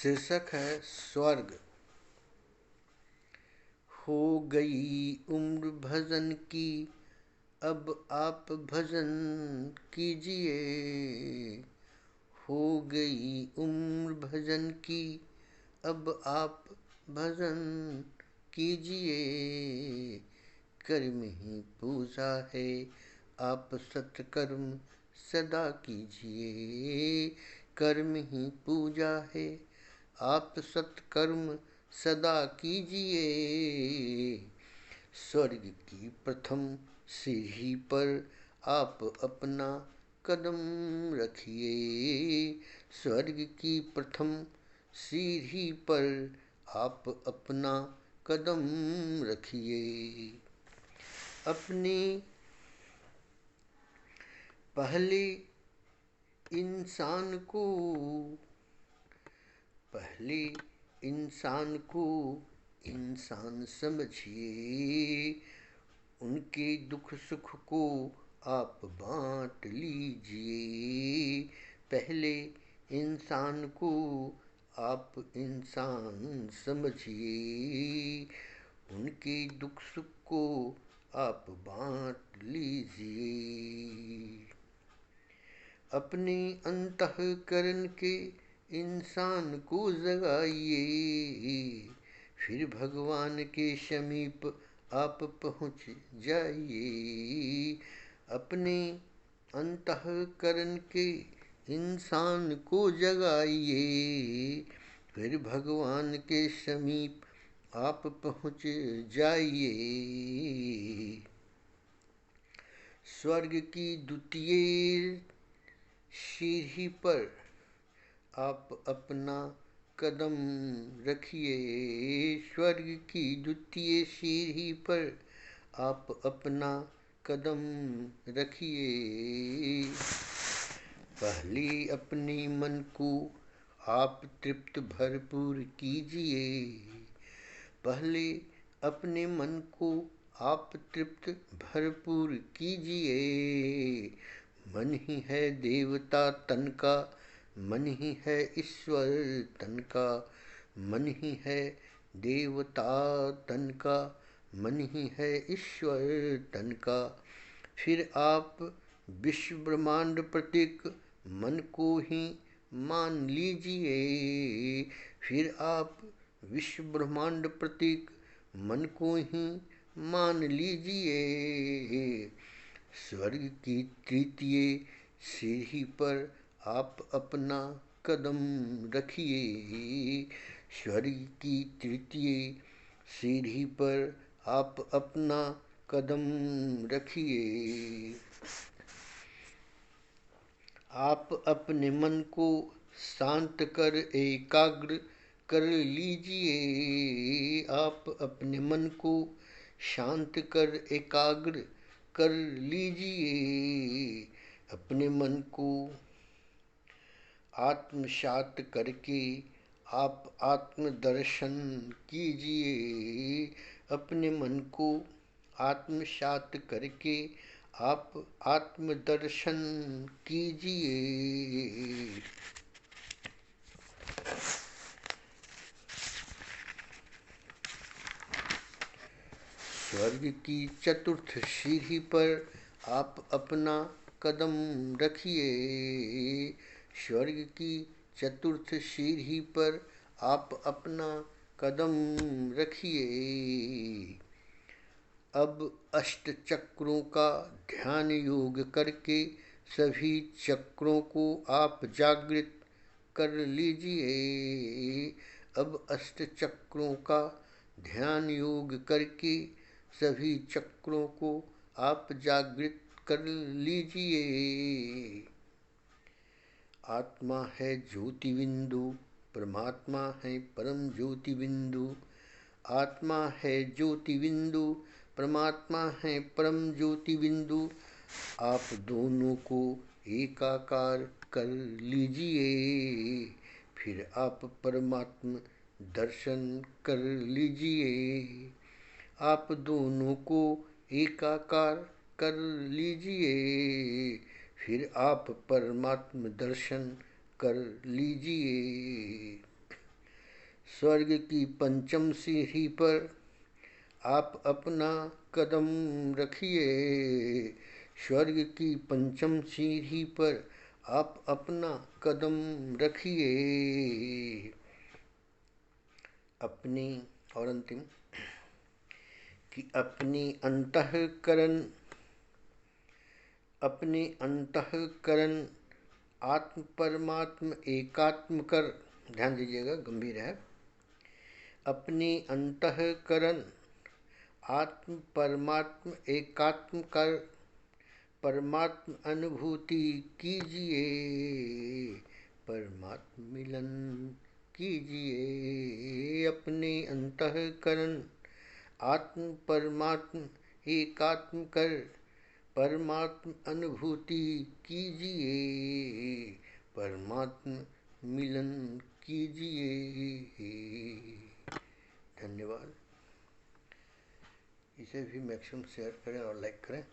शीर्षक है स्वर्ग। हो गई उम्र भजन की, अब आप भजन कीजिए। हो गई उम्र भजन की, अब आप भजन कीजिए। कर्म ही पूजा है, आप सत्कर्म सदा कीजिए। कर्म ही पूजा है, आप सत्कर्म सदा कीजिए। स्वर्ग की प्रथम सीढ़ी पर आप अपना कदम रखिए। स्वर्ग की प्रथम सीढ़ी पर आप अपना कदम रखिए। अपने पहले इंसान को इंसान समझिए। उनके दुख सुख को आप बांट लीजिए। पहले इंसान को आप इंसान समझिए। उनके दुख सुख को आप बांट लीजिए। अपने अंतःकरण के इंसान को जगाइए। फिर भगवान के समीप आप पहुँच जाइए। अपने अंतःकरण के इंसान को जगाइए। फिर भगवान के समीप आप पहुँच जाइए। स्वर्ग की द्वितीय सीढ़ी पर आप अपना कदम रखिए। स्वर्ग की द्वितीय सीढ़ी पर आप अपना कदम रखिए। पहले अपने मन को आप तृप्त भरपूर कीजिए। पहले अपने मन को आप तृप्त भरपूर कीजिए। मन ही है देवता तन का, मन ही है ईश्वर तन का। मन ही है देवता तन का, मन ही है ईश्वर तन का। फिर आप विश्व ब्रह्मांड प्रतीक मन को ही मान लीजिए। फिर आप विश्व ब्रह्मांड प्रतीक मन को ही मान लीजिए। स्वर्ग की तृतीय सीढ़ी पर आप अपना कदम रखिए। स्वर्ग की तृतीय सीढ़ी पर आप अपना कदम रखिए। आप अपने मन को शांत कर एकाग्र कर लीजिए। आप अपने मन को शांत कर एकाग्र कर लीजिए। अपने मन को आत्मसात करके आप आत्मदर्शन कीजिए। अपने मन को आत्मसात करके आप आत्मदर्शन कीजिए। स्वर्ग की चतुर्थ सीढ़ी पर आप अपना कदम रखिए। स्वर्ग की चतुर्थ सीढ़ी पर आप अपना कदम रखिए। अब अष्ट चक्रों का ध्यान योग करके सभी चक्रों को आप जागृत कर लीजिए। अब अष्ट चक्रों का ध्यान योग करके सभी चक्रों को आप जागृत कर लीजिए। आत्मा है ज्योति बिंदु, परमात्मा है परम ज्योति बिंदु। आत्मा है ज्योति बिंदु, परमात्मा है परम ज्योति बिंदु। आप दोनों को एकाकार कर लीजिए। फिर आप परमात्मा दर्शन कर लीजिए। आप दोनों को एकाकार कर लीजिए। फिर आप परमात्मा दर्शन कर लीजिए। स्वर्ग की पंचम सीढ़ी पर आप अपना कदम रखिए। स्वर्ग की पंचम सीढ़ी पर आप अपना कदम रखिए। अपनी और अंतिम कि अपने अंतःकरण आत्म परमात्म एकात्म कर। ध्यान दीजिएगा, गंभीर है। अपने अंतःकरण आत्म परमात्म एकात्म कर परमात्म अनुभूति कीजिए। परमात्म मिलन कीजिए। अपने अंतःकरण आत्म परमात्म एकात्म कर परमात्म अनुभूति कीजिए। परमात्म मिलन कीजिए। धन्यवाद। इसे भी मैक्सिमम शेयर करें और लाइक करें।